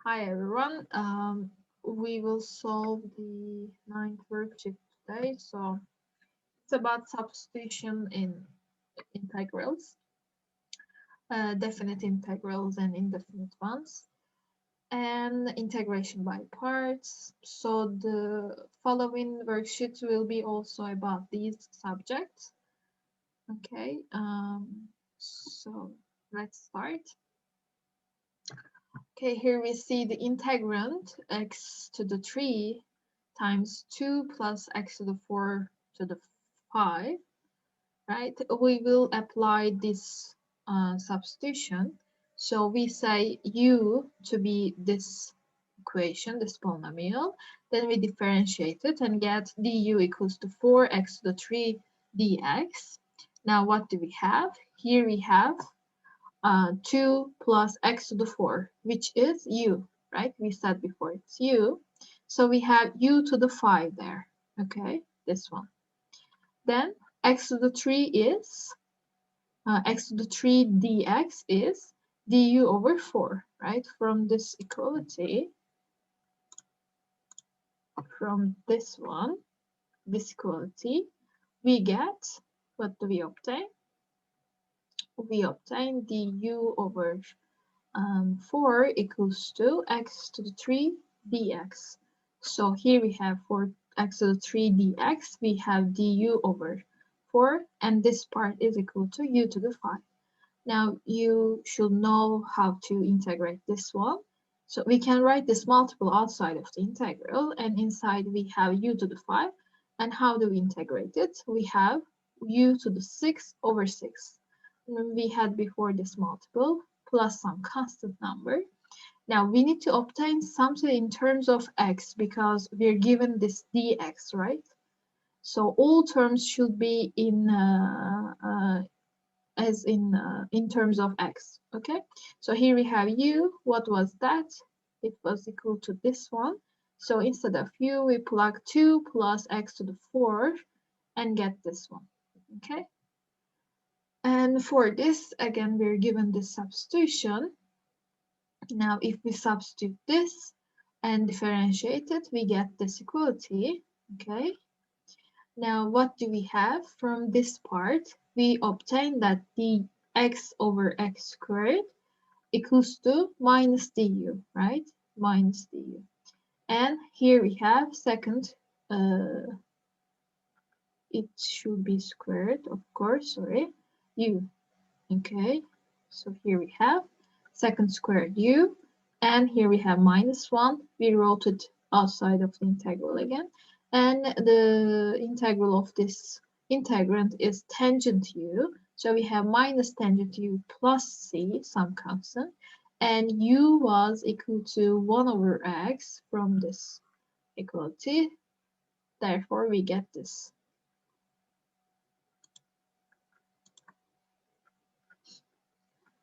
Hi everyone. We will solve the ninth worksheet today. So it's about substitution in integrals, definite integrals and indefinite ones, and integration by parts. So the following worksheets will be also about these subjects. Okay. So let's start. Okay, here we see the integrand x to the 3 times 2 plus x to the 4 to the 5, right? We will apply this substitution. So we say u to be this equation, this polynomial. Then we differentiate it and get du equals to 4x to the 3 dx. Now what do we have? Here we have 2 plus x to the 4, which is u, right? We said before it's u. So we have u to the 5 there, okay? This one. Then x to the 3 is, x to the 3 dx is du over 4, right? From this equality, from this one, this equality, we get, what do we obtain? We obtain du over 4 equals to x to the 3 dx. So here we have 4x to the 3 dx, we have du over 4, and this part is equal to u to the 5. Now you should know how to integrate this one. So we can write this multiple outside of the integral, and inside we have u to the 5. And how do we integrate it? We have u to the 6 over 6. And we had before this multiple plus some constant number. Now we need to obtain something in terms of x because we're given this dx, right? So all terms should be in in terms of x. Okay, so here we have u. What was that? It was equal to this one. So instead of u, we plug 2 plus x to the 4 and get this one. Okay, and for this, again, we're given this substitution. Now if we substitute this and differentiate it, we get this equality. Okay, now what do we have from this part? We obtain that the x over x squared equals to minus du, right? Minus du. And here we have second, it should be squared, of course, sorry, u. Okay, so here we have second squared u, and here we have minus 1. We wrote it outside of the integral again, and the integral of this integrand is tangent u, so we have minus tangent u plus c, some constant, and u was equal to 1 over x from this equality, therefore we get this.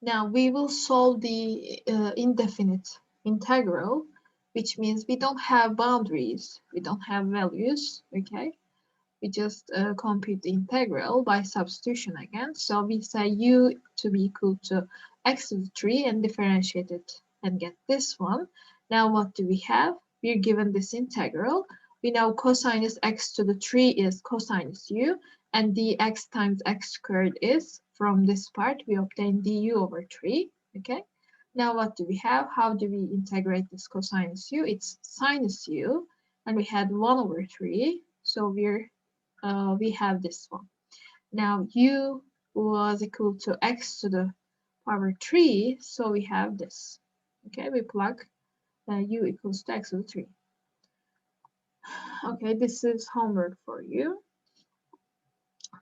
Now we will solve the indefinite integral, which means we don't have boundaries, we don't have values, okay? We just compute the integral by substitution again. So we say u to be equal to x to the 3 and differentiate it and get this one. Now what do we have? We're given this integral. We know cosinus x to the 3 is cosinus u, and dx times x squared is, from this part, we obtain du over 3, okay? Now what do we have? How do we integrate this cosinus u? It's sinus u, and we had 1 over 3, so we have this one. Now u was equal to x to the power 3, so we have this. Okay, we plug u equals to x to the 3. Okay, this is homework for you.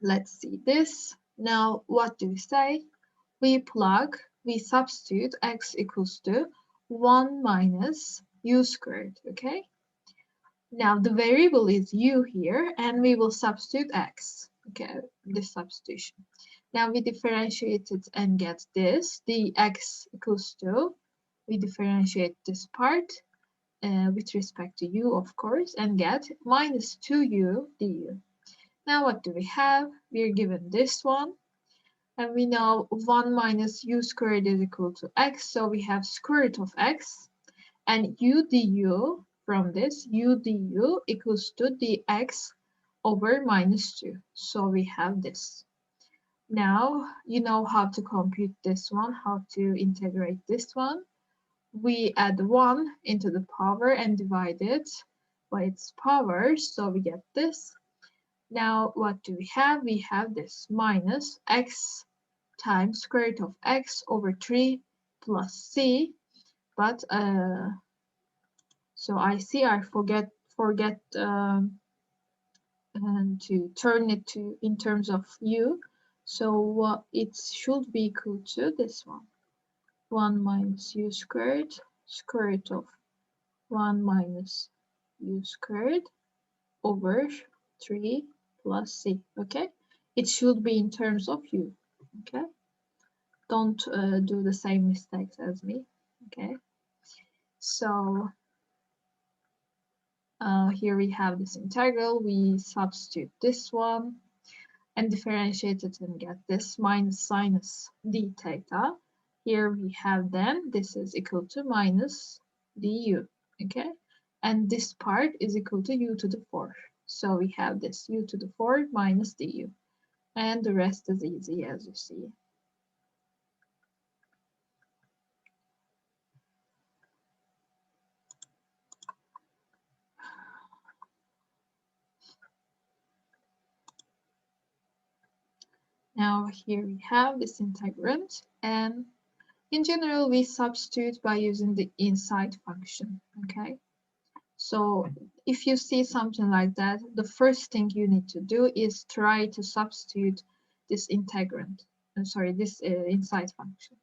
Let's see this. Now, what do we say? We substitute x equals to 1 minus u squared, okay? Now, the variable is u here, and we will substitute x, okay, this substitution. Now, we differentiate it and get this, dx equals to, we differentiate this part with respect to u, of course, and get minus 2u du. Now what do we have? We are given this one, and we know 1 minus u squared is equal to x, so we have square root of x, And u du from this, u du equals to dx over minus 2. So we have this. Now you know how to compute this one, how to integrate this one. We add 1 into the power and divide it by its power, so we get this. Now what do we have? We have this minus x times square root of x over 3 plus c, but so I see I forget to turn it to in terms of u, so it should be equal to this one, 1 minus u squared square root of 1 minus u squared over 3 plus c. Okay, it should be in terms of u. Okay, don't do the same mistakes as me. Okay, so here we have this integral. We substitute this one and differentiate it and get this minus sinus d theta. Here we have then this is equal to minus du. Okay, and this part is equal to u to the 4. So we have this u to the 4 minus du, and the rest is easy, as you see. Now here we have this integrand, and in general we substitute by using the inside function. Okay, so if you see something like that, the first thing you need to do is try to substitute this integrand, this inside function.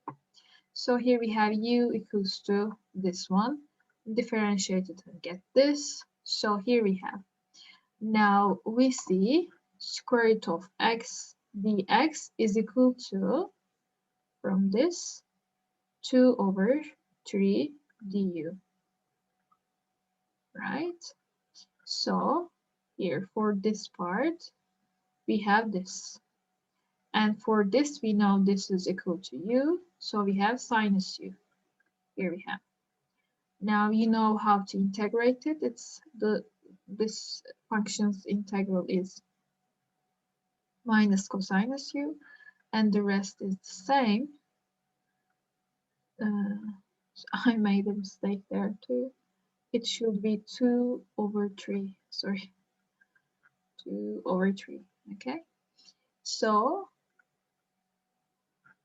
So here we have u equals to this one, differentiate it and get this. So here we have, now we see square root of x dx is equal to, from this, 2 over 3 du, right? So here for this part, we have this. And for this, we know this is equal to u, so we have sinus u. Here we have. Now you know how to integrate it. It's this function's integral is minus cosinus u, and the rest is the same. I made a mistake there too. It should be 2 over 3. Sorry, 2 over 3. Okay. So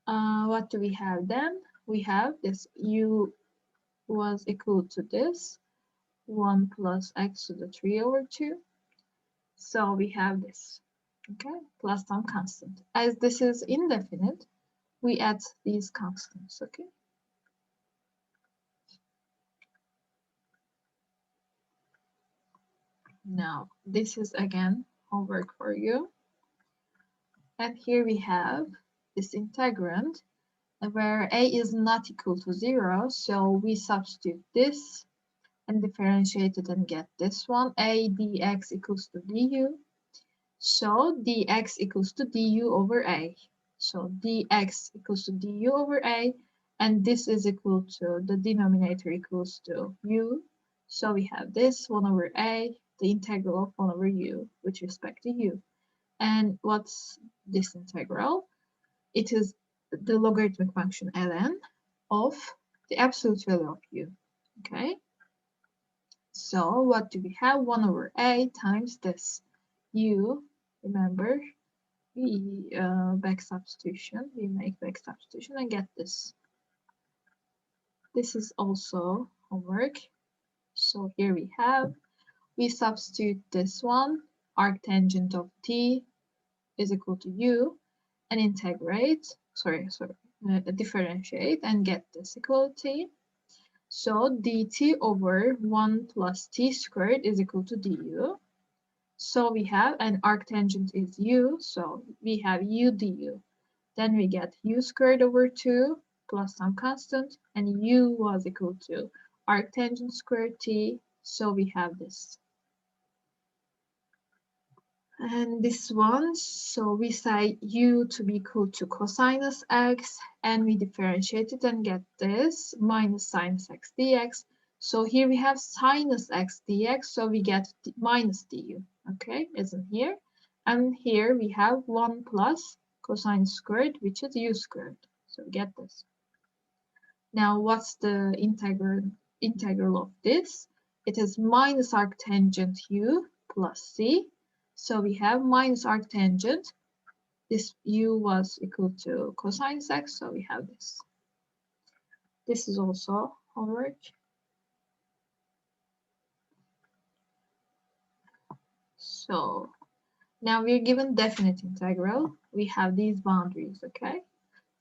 what do we have then? We have this u was equal to this 1 plus x to the 3 over 2. So we have this, okay, plus some constant. As this is indefinite, we add these constants, okay? Now, this is again homework for you. And here we have this integrand where a is not equal to 0, so we substitute this and differentiate it and get this one, a dx equals to du. So dx equals to du over a. So dx equals to du over a, and this is equal to, the denominator equals to u. So we have this 1 over a, the integral of 1 over u with respect to u. And what's this integral? It is the logarithmic function ln of the absolute value of u. Okay? So what do we have? 1 over a times this u. Remember, we back substitution. We make back substitution and get this. This is also homework. So here we substitute this one, arctangent of t is equal to u, and integrate, differentiate and get this equality. So dt over 1 plus t squared is equal to du. So we have an arctangent is u, so we have u du. Then we get u squared over 2 plus some constant, and u was equal to arctangent squared t, so we have this. And this one, so we say u to be equal to cosinus x, and we differentiate it and get this minus sinus x dx. So here we have sinus x dx, so we get minus du, okay, as in here. And here we have 1 plus cosine squared, which is u squared. So get this. Now what's the integral of this? It is minus arctangent u plus c. So we have minus arctangent. This u was equal to cosine x, so we have this. This is also homework. So now we're given definite integral. We have these boundaries, okay?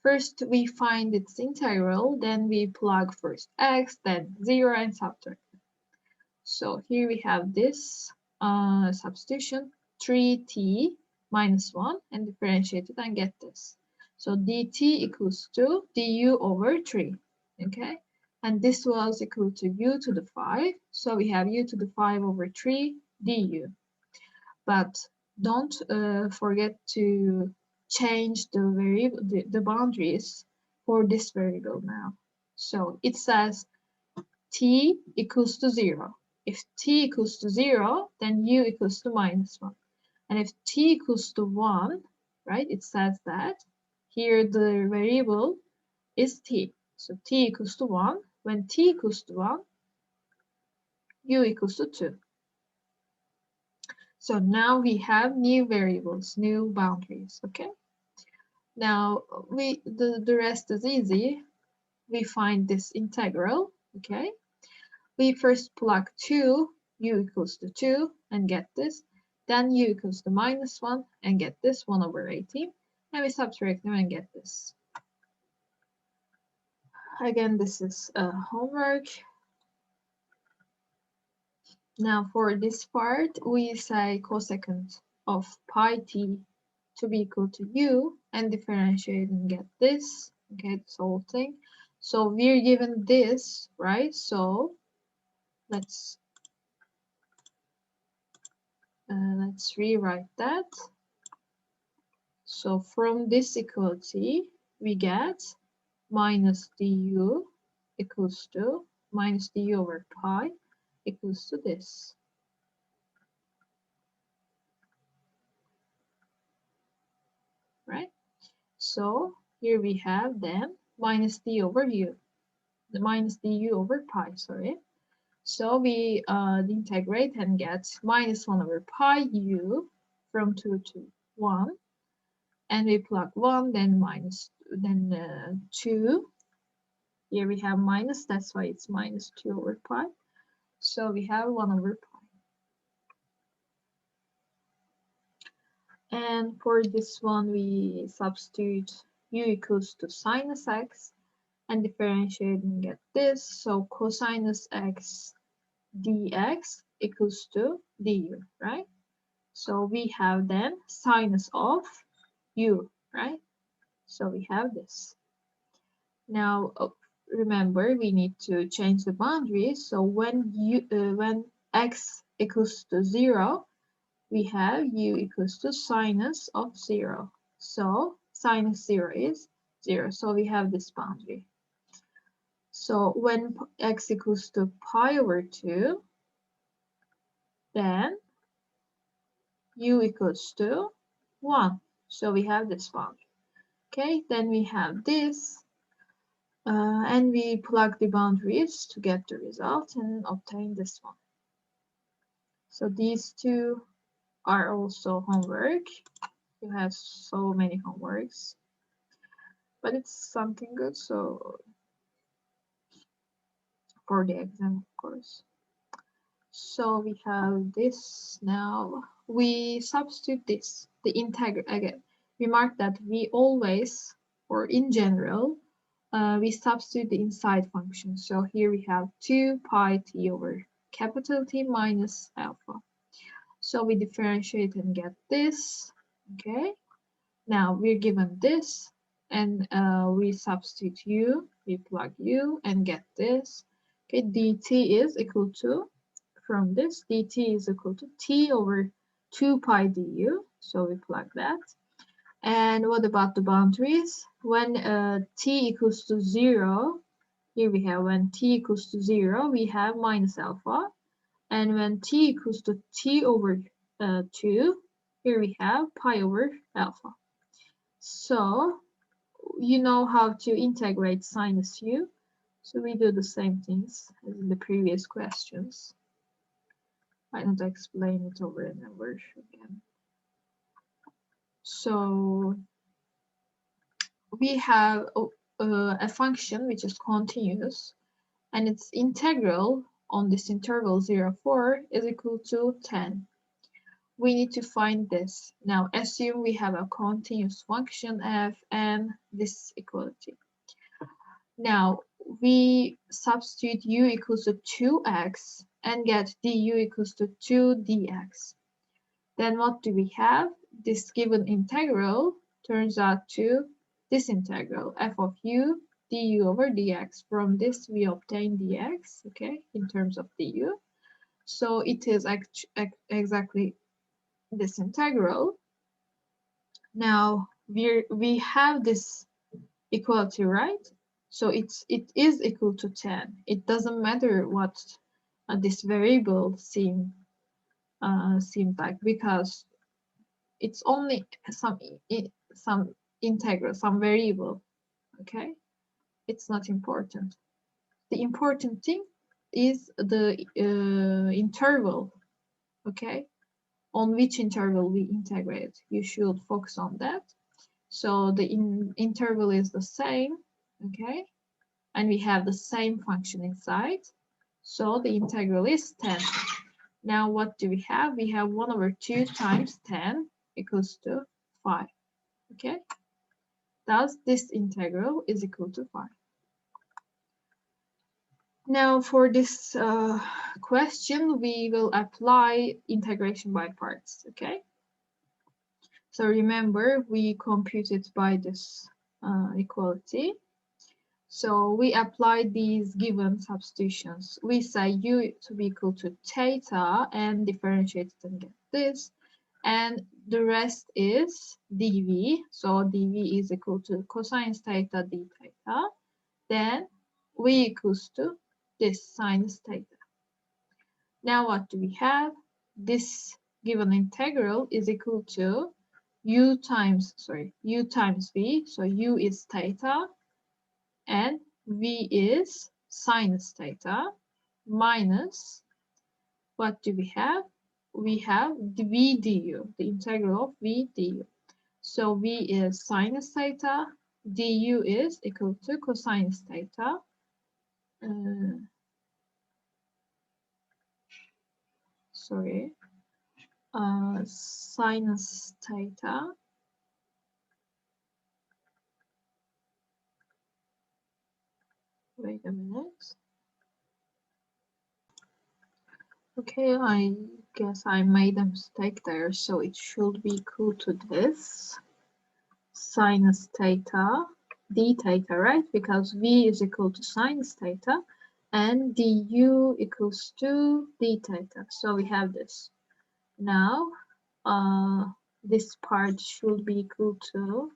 First we find its integral, then we plug first x, then 0 and subtract. So here we have this substitution, 3t minus 1 and differentiate it and get this. So dt equals to du over 3, okay? And this was equal to u to the 5, so we have u to the 5 over 3 du. But don't forget to change the variable, the boundaries for this variable now. So it says t equals to 0. If t equals to 0, then u equals to minus 1. And if t equals to 1, right, it says that here the variable is t. So t equals to 1. When t equals to 1, u equals to 2. So now we have new variables, new boundaries, okay? Now the rest is easy. We find this integral, okay? We first plug 2, u equals to 2, and get this. Then u equals to minus 1, and get this, 1 over 18. And we subtract them and get this. Again, this is homework. Now for this part, we say cosecant of pi t to be equal to u and differentiate and get this, okay, this whole thing. So we're given this, right? So let's rewrite that. So from this equality, we get minus du equals to minus du over pi equals to this. Right? So here we have then minus d over u, the minus du over pi, sorry. So we integrate and get minus 1 over pi u from 2 to 1. And we plug 1, then minus, then 2. Here we have minus, that's why it's minus 2 over pi. So we have 1 over pi. And for this one, we substitute u equals to sinus x and differentiate and get this. So cosinus x dx equals to du, right? So we have then sinus of u, right? So we have this. Now remember, we need to change the boundaries. So when x equals to 0, we have u equals to sinus of 0. So sinus 0 is 0. So we have this boundary. So when x equals to pi over 2, then u equals to 1. So we have this boundary. Okay, then we have this. And we plug the boundaries to get the result and obtain this one. So these two are also homework. You have so many homeworks, but it's something good, so for the exam, of course. So we have this now. We substitute this, the integral again. Remark that we always, or in general, we substitute the inside function. So here we have 2 pi t over capital T minus alpha. So we differentiate and get this, okay? Now we're given this, and we substitute u, we plug u, and get this. Okay, dt is equal to, from this, dt is equal to t over 2 pi du, so we plug that. And what about the boundaries? When t equals to 0, Here we have when t equals to 0, we have minus alpha. And when t equals to t over 2, here we have pi over alpha. So you know how to integrate sinus u. So we do the same things as in the previous questions. I don't explain it over and over again. So we have a function which is continuous, and its integral on this interval 0, 4 is equal to 10. We need to find this. Now assume we have a continuous function f and this equality. Now we substitute u equals to 2x and get du equals to 2 dx. Then what do we have? This given integral turns out to this integral, f of u du over dx. From this we obtain dx, okay, in terms of du. So it is exactly this integral. Now we have this equality, right? So it is equal to 10. It doesn't matter what this variable seems like, because it's only some integral, some variable, okay? It's not important. The important thing is the interval, okay? On which interval we integrate. You should focus on that. So the interval is the same, okay? And we have the same function inside. So the integral is 10. Now what do we have? We have 1 over 2 times 10 equals to 5, okay? Thus this integral is equal to 5. Now for this question, we will apply integration by parts, okay? So remember, we computed by this equality. So we apply these given substitutions. We say u to be equal to theta and differentiate it and get this. And the rest is dv. So dv is equal to cosine theta d theta. Then v equals to this sinus theta. Now what do we have? This given integral is equal to u times v. So u is theta and v is sinus theta minus, what do we have? We have v du, the integral of v du. So v is sinus theta, du is equal to cosinus theta. Sinus theta wait a minute. Okay, I guess I made a mistake there, so it should be equal to this sinus theta d theta, right? Because v is equal to sinus theta and du equals to d theta. So we have this. Now this part should be equal to,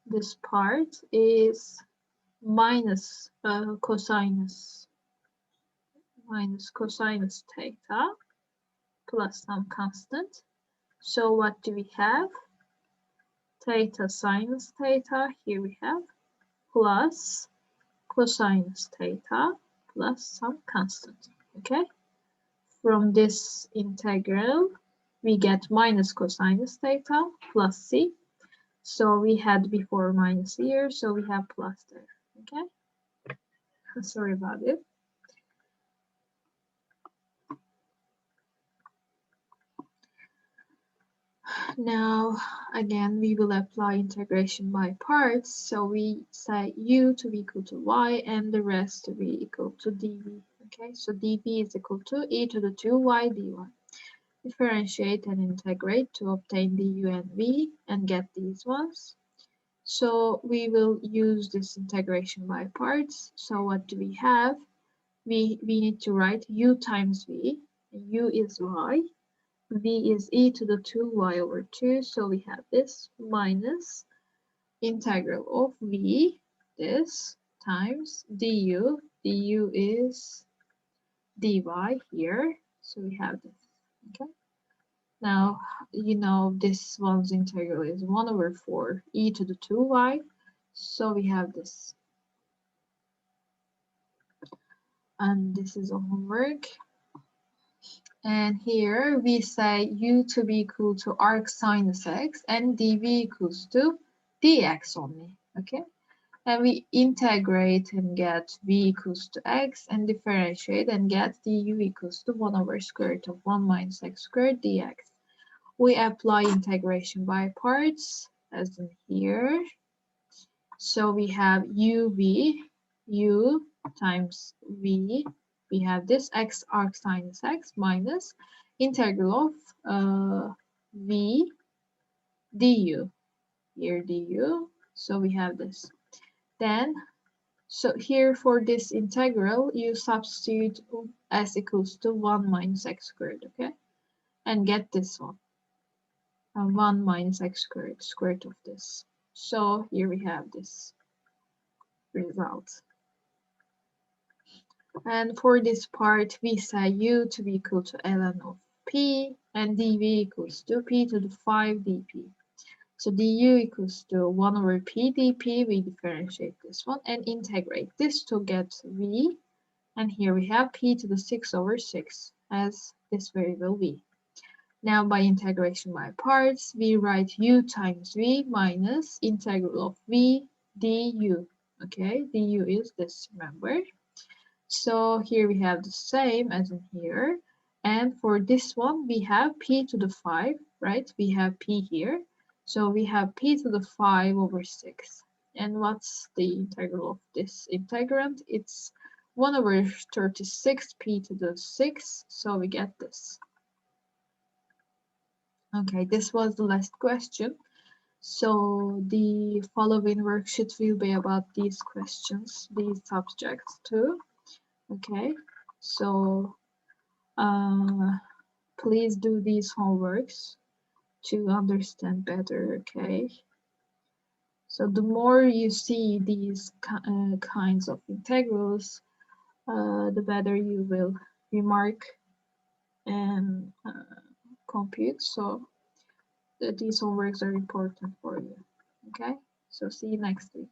this part is minus cosinus theta plus some constant. So what do we have? Theta sinus theta, here we have, plus cosinus theta plus some constant, okay? From this integral, we get minus cosinus theta plus c. So we had before minus here, so we have plus there, okay? Sorry about it. Now, again, we will apply integration by parts. So we say u to be equal to y and the rest to be equal to dv. Okay, so dv is equal to e to the 2y dy. Differentiate and integrate to obtain du and v and get these ones. So we will use this integration by parts. So what do we have? We need to write u times v. U is y. V is e to the 2y over 2, so we have this minus integral of v this times du. Du is dy here. So we have this. Okay. Now, you know this one's integral is 1 over 4 e to the 2y. So we have this. And this is a homework. And here we say u to be equal to arc sinus x and dv equals to dx only. Okay. And we integrate and get v equals to x and differentiate and get du equals to 1 over square root of 1 minus x squared dx. We apply integration by parts as in here. So we have u times v. We have this x arc sinus x minus integral of v du. Here du. So we have this. Then so here for this integral, you substitute s equals to 1 minus x squared, okay? And get this one. 1 minus x squared, square root of this. So here we have this result. And for this part, we say u to be equal to ln of p and dv equals to p to the 5 dp. So du equals to 1 over p dp. We differentiate this one and integrate this to get v. And here we have p to the 6 over 6 as this variable v. Now by integration by parts, we write u times v minus integral of v du. Okay, du is this, remember? So here we have the same as in here. And for this one, we have p to the 5, right? We have p here. So we have p to the 5 over 6. And what's the integral of this integrand? It's 1 over 36 p to the 6. So we get this. Okay, this was the last question. So the following worksheet will be about these questions, these subjects too. Okay, so please do these homeworks to understand better, okay? So the more you see these kinds of integrals, the better you will remark and compute. So these homeworks are important for you, okay? So see you next week.